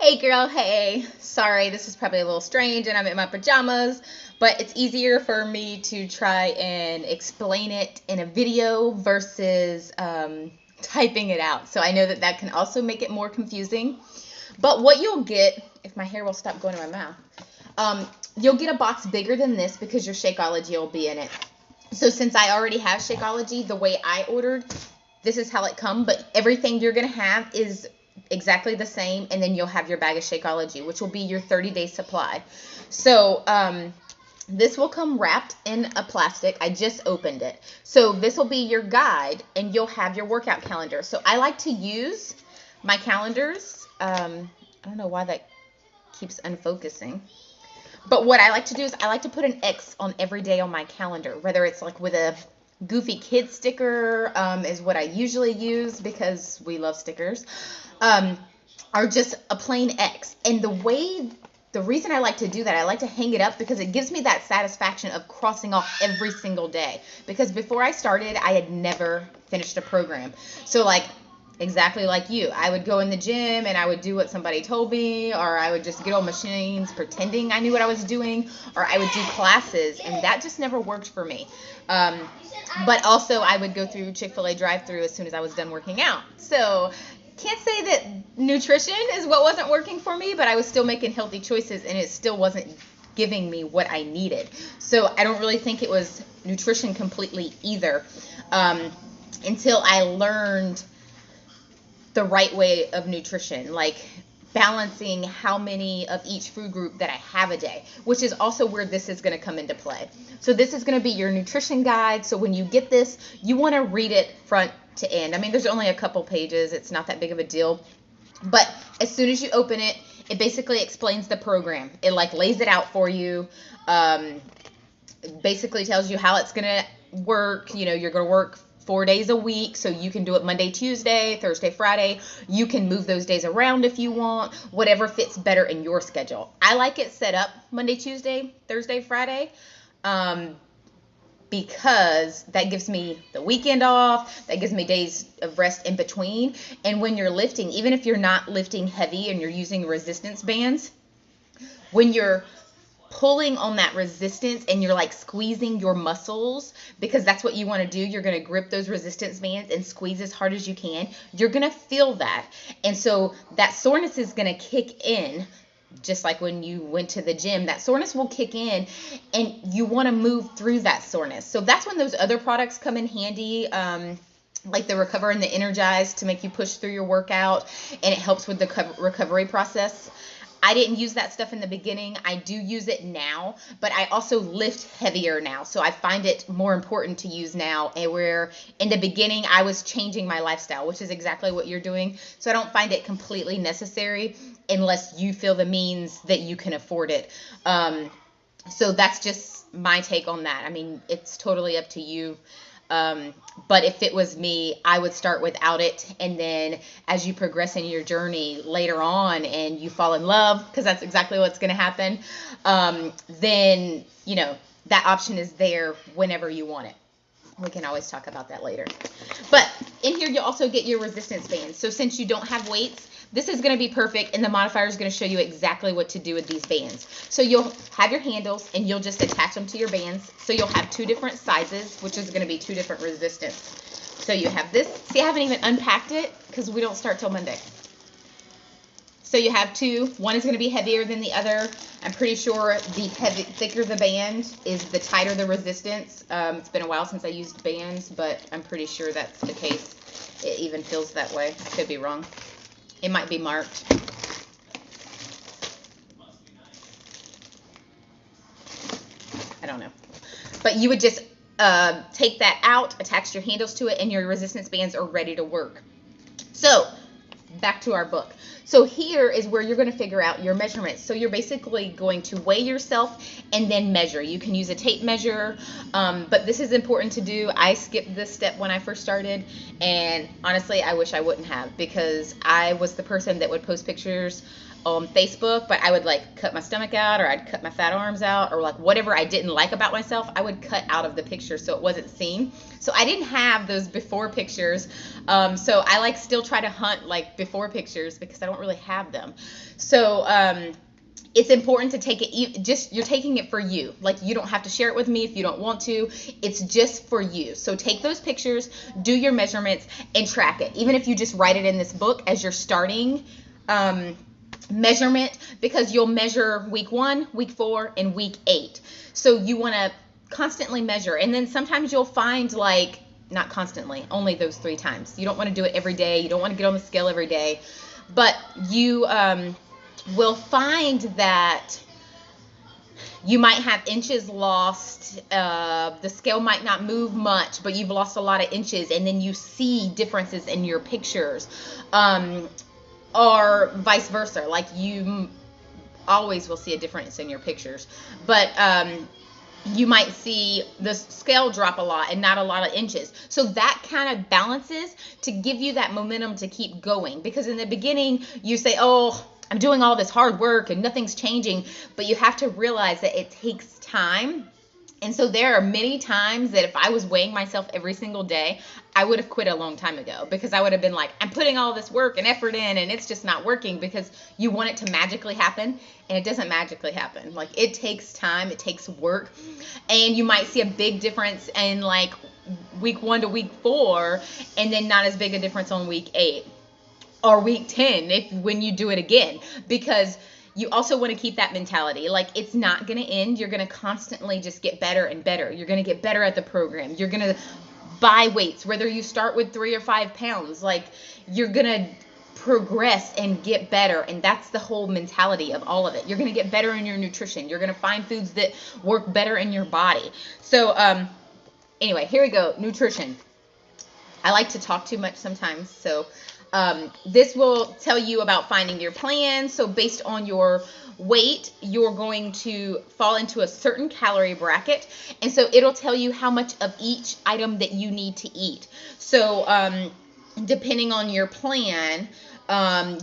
Hey girl, hey. Sorry, this is probably a little strange and I'm in my pajamas, but it's easier for me to try and explain it in a video versus typing it out. So I know that that can also make it more confusing. But what you'll get, if my hair will stop going to my mouth, you'll get a box bigger than this because your Shakeology will be in it. So since I already have Shakeology, the way I ordered, this is how it comes, but everything you're going to have is exactly the same, and then you'll have your bag of Shakeology, which will be your 30-day supply. So this will come wrapped in a plastic. I just opened it. So this will be your guide, and you'll have your workout calendar. So I like to use my calendars. I don't know why that keeps unfocusing. But what I like to do is I like to put an X on every day on my calendar, whether it's like with a goofy kid sticker is what I usually use because we love stickers, or just a plain X. And the reason I like to do that, I like to hang it up because it gives me that satisfaction of crossing off every single day. Because before I started, I had never finished a program. So like, exactly like you, I would go in the gym and I would do what somebody told me, or I would just get on machines pretending I knew what I was doing, or I would do classes, and that just never worked for me. But also I would go through Chick-fil-A drive-thru as soon as I was done working out. So can't say that nutrition is what wasn't working for me, but I was still making healthy choices and it still wasn't giving me what I needed. So I don't really think it was nutrition completely either, until I learned the right way of nutrition, like balancing how many of each food group that I have a day, which is also where this is going to come into play. So this is going to be your nutrition guide. So when you get this, you want to read it front to end. I mean, there's only a couple pages. It's not that big of a deal. But as soon as you open it, it basically explains the program. It like lays it out for you. Basically tells you how it's going to work. You know, you're going to work 4 days a week, so you can do it Monday, Tuesday, Thursday, Friday. You can move those days around if you want, whatever fits better in your schedule. I like it set up Monday, Tuesday, Thursday, Friday, because that gives me the weekend off, that gives me days of rest in between. And when you're lifting, even if you're not lifting heavy and you're using resistance bands, when you're pulling on that resistance and you're like squeezing your muscles, because that's what you want to do, you're going to grip those resistance bands and squeeze as hard as you can, you're going to feel that. And so that soreness is going to kick in, just like when you went to the gym. That soreness will kick in and you want to move through that soreness. So that's when those other products come in handy, like the Recover and the Energize, to make you push through your workout, and it helps with the recovery process. I didn't use that stuff in the beginning. I do use it now, but I also lift heavier now. So I find it more important to use now, and where in the beginning I was changing my lifestyle, which is exactly what you're doing. So I don't find it completely necessary unless you feel the means that you can afford it. So that's just my take on that. I mean, it's totally up to you. But if it was me, I would start without it. And then as you progress in your journey later on and you fall in love, because that's exactly what's going to happen, then, you know, that option is there whenever you want it. We can always talk about that later. But in here, you'll also get your resistance bands. So since you don't have weights, this is going to be perfect, and the modifier is going to show you exactly what to do with these bands. So you'll have your handles, and you'll just attach them to your bands. So you'll have two different sizes, which is going to be two different resistance. So you have this. See, I haven't even unpacked it because we don't start till Monday. So you have two. One is going to be heavier than the other. I'm pretty sure the thicker the band is, the tighter the resistance. It's been a while since I used bands, but I'm pretty sure that's the case. It even feels that way. I could be wrong. It might be marked. I don't know. But you would just take that out, attach your handles to it, and your resistance bands are ready to work. So back to our book. So here is where you're going to figure out your measurements. So you're basically going to weigh yourself and then measure. You can use a tape measure, but this is important to do. I skipped this step when I first started, and honestly, I wish I wouldn't have, because I was the person that would post pictures on Facebook, but I would like cut my stomach out, or I'd cut my fat arms out, or like whatever I didn't like about myself, I would cut out of the picture so it wasn't seen. So I didn't have those before pictures. So I like still try to hunt like before before pictures because I don't really have them. So it's important to take it, just you're taking it for you. Like, you don't have to share it with me if you don't want to. It's just for you. So take those pictures, do your measurements, and track it. Even if you just write it in this book as your starting measurement, because you'll measure week 1, week 4, and week 8. So you want to constantly measure. And then sometimes you'll find, like, not constantly, only those 3 times. You don't want to do it every day. You don't want to get on the scale every day. But you will find that you might have inches lost. The scale might not move much, but you've lost a lot of inches, and then you see differences in your pictures, or vice versa. Like, you always will see a difference in your pictures, but you might see the scale drop a lot and not a lot of inches. So that kind of balances to give you that momentum to keep going, because in the beginning you say, oh, I'm doing all this hard work and nothing's changing, but you have to realize that it takes time. And so there are many times that if I was weighing myself every single day, I would have quit a long time ago, because I would have been like, I'm putting all this work and effort in and it's just not working, because you want it to magically happen, and it doesn't magically happen. Like, it takes time, it takes work, and you might see a big difference in like week 1 to week 4, and then not as big a difference on week 8 or week 10 when you do it again, because you also want to keep that mentality. Like, it's not going to end. You're going to constantly just get better and better. You're going to get better at the program. You're going to buy weights, whether you start with 3 or 5 pounds. Like, you're going to progress and get better. And that's the whole mentality of all of it. You're going to get better in your nutrition. You're going to find foods that work better in your body. So anyway, here we go. Nutrition. I like to talk too much sometimes, so this will tell you about finding your plan. So based on your weight, you're going to fall into a certain calorie bracket, and so it'll tell you how much of each item that you need to eat. So depending on your plan,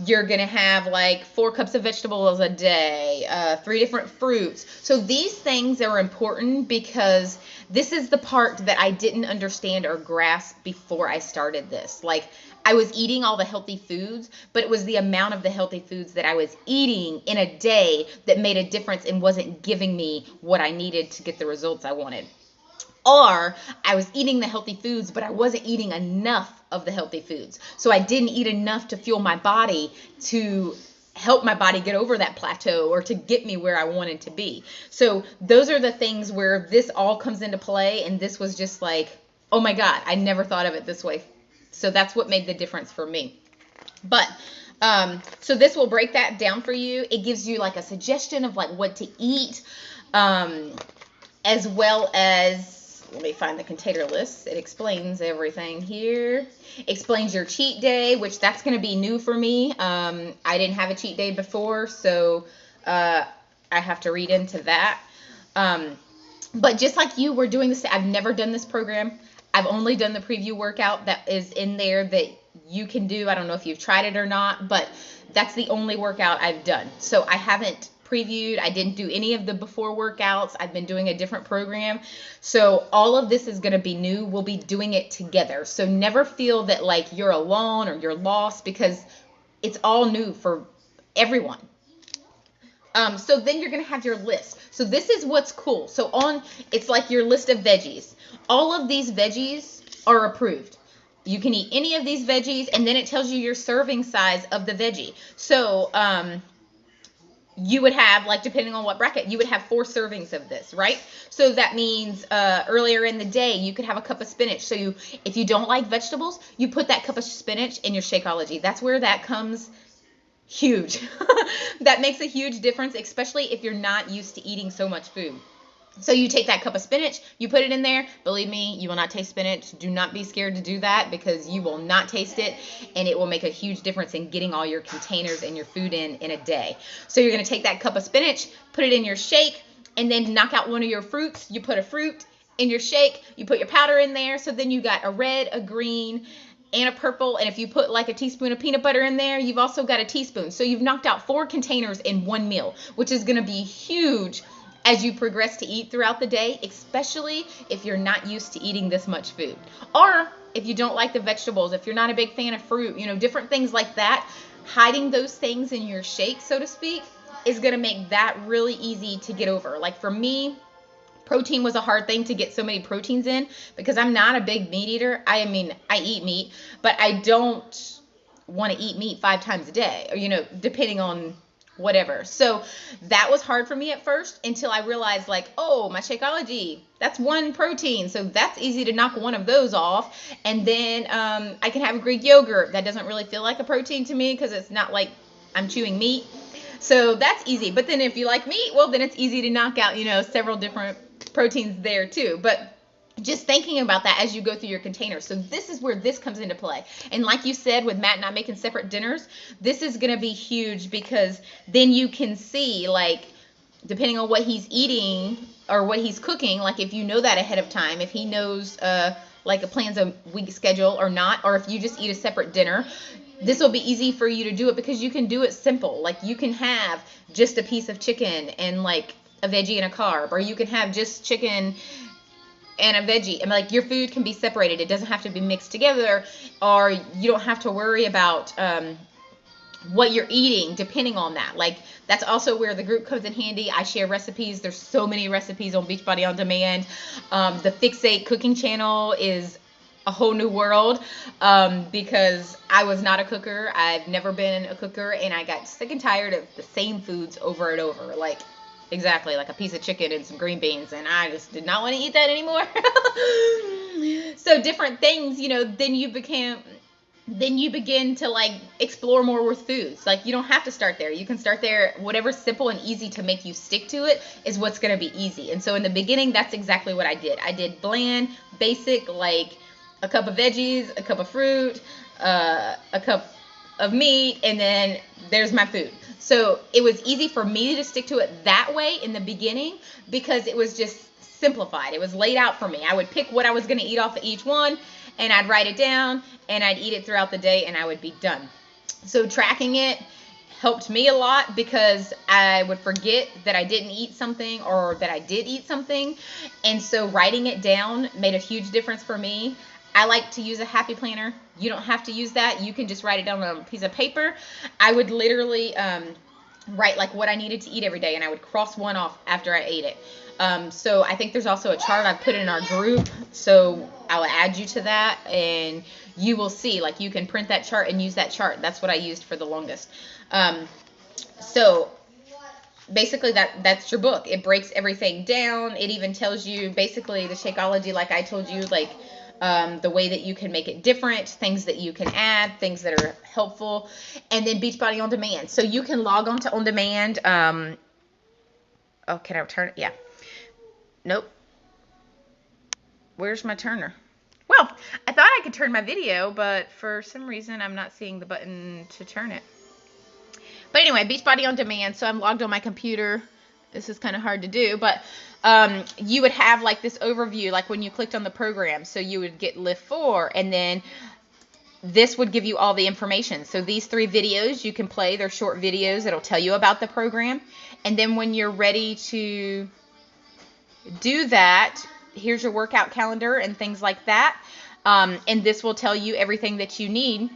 you're going to have like 4 cups of vegetables a day, 3 different fruits. So these things are important, because this is the part that I didn't understand or grasp before I started this. Like, I was eating all the healthy foods, but it was the amount of the healthy foods that I was eating in a day that made a difference and wasn't giving me what I needed to get the results I wanted. Or I was eating the healthy foods, but I wasn't eating enough of the healthy foods. So I didn't eat enough to fuel my body to help my body get over that plateau or to get me where I wanted to be. So those are the things where this all comes into play. And this was just like, oh my God, I never thought of it this way. So that's what made the difference for me. But so this will break that down for you. It gives you like a suggestion of like what to eat, as well as, let me find the container list. It explains everything here. Explains your cheat day, which that's going to be new for me. I didn't have a cheat day before, so I have to read into that. But just like you, we're doing this. I've never done this program. I've only done the preview workout that is in there that you can do. I don't know if you've tried it or not, but that's the only workout I've done. So I haven't previewed. I didn't do any of the before workouts. I've been doing a different program. So all of this is going to be new. We'll be doing it together. So never feel that like you're alone or you're lost, because it's all new for everyone. So then you're going to have your list. So this is what's cool. So it's like your list of veggies. All of these veggies are approved. You can eat any of these veggies, and then it tells you your serving size of the veggie. So you would have, like, depending on what bracket, you would have 4 servings of this, right? So that means earlier in the day, you could have a cup of spinach. So if you don't like vegetables, you put that cup of spinach in your Shakeology. That's where that comes huge. That makes a huge difference, especially if you're not used to eating so much food. So you take that cup of spinach, you put it in there. Believe me, you will not taste spinach. Do not be scared to do that, because you will not taste it, and it will make a huge difference in getting all your containers and your food in a day. So you're going to take that cup of spinach, put it in your shake, and then knock out one of your fruits. You put a fruit in your shake, you put your powder in there. So then you got a red, a green, and a purple. And if you put like a teaspoon of peanut butter in there, you've also got a teaspoon. So you've knocked out 4 containers in one meal, which is going to be huge as you progress to eat throughout the day, especially if you're not used to eating this much food. Or if you don't like the vegetables, if you're not a big fan of fruit, different things like that, hiding those things in your shake, so to speak, is going to make that really easy to get over. Like for me, protein was a hard thing to get so many proteins in because I'm not a big meat eater. I mean, I eat meat, but I don't want to eat meat 5 times a day, or, depending on whatever. So that was hard for me at first until I realized, like, oh, my Shakeology, that's one protein. So that's easy to knock one of those off. And then I can have a Greek yogurt. That doesn't really feel like a protein to me because it's not like I'm chewing meat. So that's easy. But then if you like meat, well, then it's easy to knock out, several different proteins there too. But just thinking about that as you go through your container. So this is where this comes into play. And like you said, with Matt not making separate dinners, this is going to be huge because then you can see, like, depending on what he's eating or what he's cooking, like if you know that ahead of time, if he knows like plans a week schedule or not, or if you just eat a separate dinner, this will be easy for you to do it because you can do it simple. Like you can have just a piece of chicken and like a veggie and a carb, or you can have just chicken and a veggie. I mean, like your food can be separated. It doesn't have to be mixed together, or you don't have to worry about what you're eating depending on that. Like that's also where the group comes in handy. I share recipes. There's so many recipes on Beachbody On Demand. The Fixate cooking channel is a whole new world because I was not a cooker. I've never been a cooker, and I got sick and tired of the same foods over and over. Like exactly like a piece of chicken and some green beans, and I just did not want to eat that anymore. So different things, then you begin to like explore more with foods. Like you don't have to start there. You can start there. Whatever's simple and easy to make you stick to it is what's going to be easy. And so in the beginning, that's exactly what I did. I did bland, basic, like a cup of veggies, a cup of fruit, a cup of meat, and then there's my food. So it was easy for me to stick to it that way in the beginning because it was just simplified. It was laid out for me. I would pick what I was going to eat off of each one, and I'd write it down, and I'd eat it throughout the day, and I would be done. So tracking it helped me a lot because I would forget that I didn't eat something or that I did eat something. And so writing it down made a huge difference for me. I like to use a happy planner. You don't have to use that. You can just write it down on a piece of paper. I would literally write like what I needed to eat every day, and I would cross one off after I ate it. So I think there's also a chart I've put in our group, so I'll add you to that, and you will see, like you can print that chart and use that chart. That's what I used for the longest. So basically that's your book. It breaks everything down. It even tells you basically the Shakeology, like I told you, like the way that you can make it different, things that you can add, things that are helpful, and then Beachbody On Demand. So you can log on to On Demand. Oh, can I return it? Yeah. Nope. Where's my turner? Well, I thought I could turn my video, but for some reason I'm not seeing the button to turn it. But anyway, Beachbody On Demand. So I'm logged on my computer. This is kind of hard to do, but you would have like this overview, like when you clicked on the program. So you would get Liift4, and then this would give you all the information. So these 3 videos you can play. They're short videos. It'll tell you about the program. And then when you're ready to do that, here's your workout calendar and things like that. And this will tell you everything that you need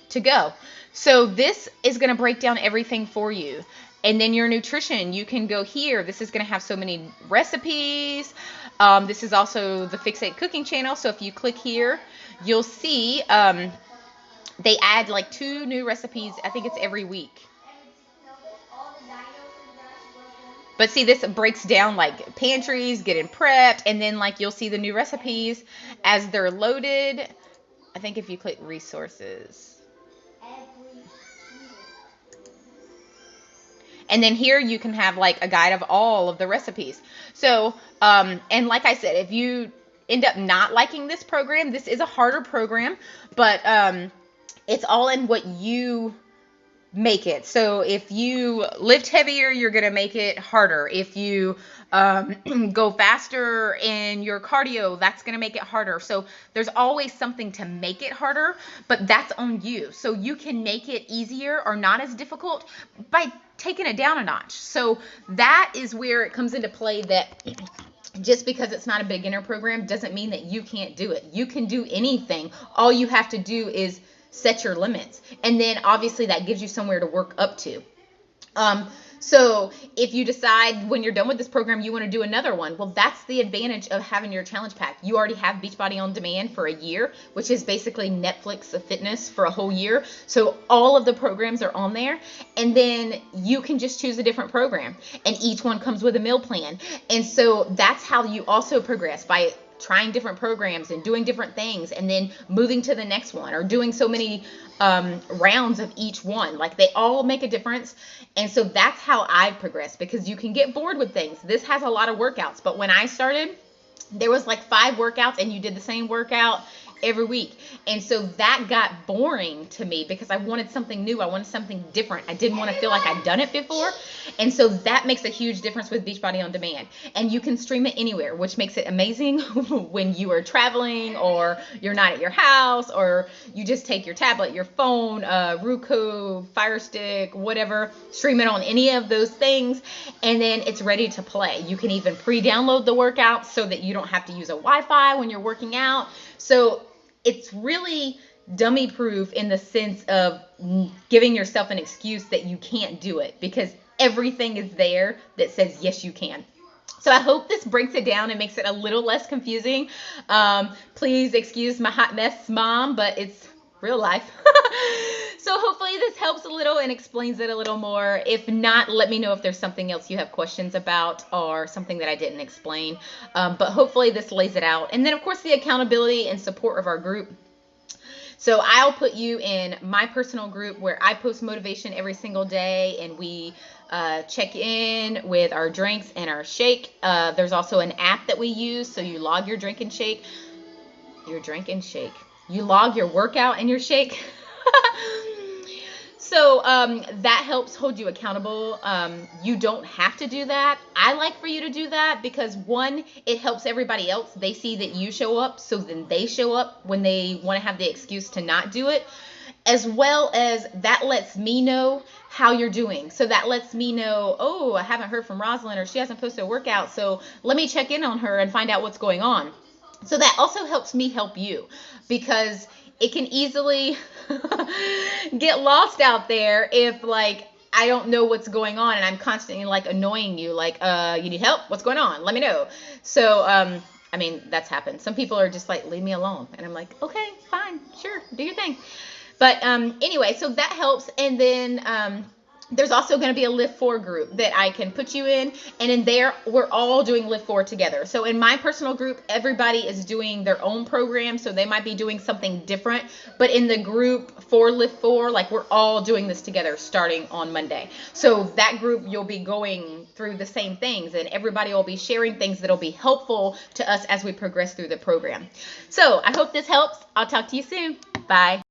to go. So this is going to break down everything for you. And then your nutrition, you can go here. This is going to have so many recipes. This is also the Fixate cooking channel. So if you click here, you'll see they add like 2 new recipes. I think it's every week. But see, this breaks down like pantries, getting prepped, and then like you'll see the new recipes as they're loaded. I think if you click resources. And then here you can have like a guide of all of the recipes. So, and like I said, if you end up not liking this program, this is a harder program, but it's all in what you make it. So if you lift heavier, you're going to make it harder. If you go faster in your cardio, that's going to make it harder. So there's always something to make it harder, but that's on you. So you can make it easier or not as difficult by taking it down a notch. So that is where it comes into play, that just because it's not a beginner program doesn't mean that you can't do it. You can do anything. All you have to do is set your limits. And then obviously that gives you somewhere to work up to. So if you decide when you're done with this program you want to do another one, well, that's the advantage of having your challenge pack. You already have Beachbody On Demand for a year, which is basically Netflix of fitness for a whole year. So all of the programs are on there, and then you can just choose a different program, and each one comes with a meal plan. And so that's how you also progress, by trying different programs and doing different things, and then moving to the next one, or doing so many rounds of each one. Like, they all make a difference. And so that's how I progressed, because you can get bored with things. This has a lot of workouts, but when I started, there was like 5 workouts and you did the same workout every week. And so that got boring to me, because I wanted something new. I wanted something different. I didn't want to feel like I'd done it before. And so that makes a huge difference with Beachbody On Demand. And you can stream it anywhere, which makes it amazing when you are traveling, or you're not at your house, or you just take your tablet, your phone, Roku, Fire Stick, whatever, stream it on any of those things, and then it's ready to play. You can even pre-download the workouts so that you don't have to use a Wi-Fi when you're working out. So it's really dummy proof in the sense of giving yourself an excuse that you can't do it, because everything is there that says yes you can. So I hope this breaks it down and makes it a little less confusing. Please excuse my hot mess, Mom, but it's real life. So hopefully this helps a little and explains it a little more. If not, let me know if there's something else you have questions about, or something that I didn't explain. But hopefully this lays it out. And then, of course, the accountability and support of our group. So I'll put you in my personal group where I post motivation every single day, and we check in with our drinks and our shake. There's also an app that we use, so you log your drink and shake. You log your workout and your shake. So that helps hold you accountable. You don't have to do that. I like for you to do that because, one, it helps everybody else. They see that you show up, so then they show up when they want to have the excuse to not do it, as well as that lets me know how you're doing. So that lets me know, oh, I haven't heard from Rosalind, or she hasn't posted a workout, so let me check in on her and find out what's going on. So that also helps me help you, because it can easily get lost out there if, like, I don't know what's going on and I'm constantly, like, annoying you, like, you need help? What's going on? Let me know. So, I mean, that's happened. Some people are just like, leave me alone. And I'm like, okay, fine, sure, do your thing. But anyway, so that helps. And then there's also going to be a Liift4 group that I can put you in. And in there, we're all doing Liift4 together. So in my personal group, everybody is doing their own program. So they might be doing something different. But in the group for Liift4, like, we're all doing this together starting on Monday. So that group, you'll be going through the same things. And everybody will be sharing things that'll be helpful to us as we progress through the program. So I hope this helps. I'll talk to you soon. Bye.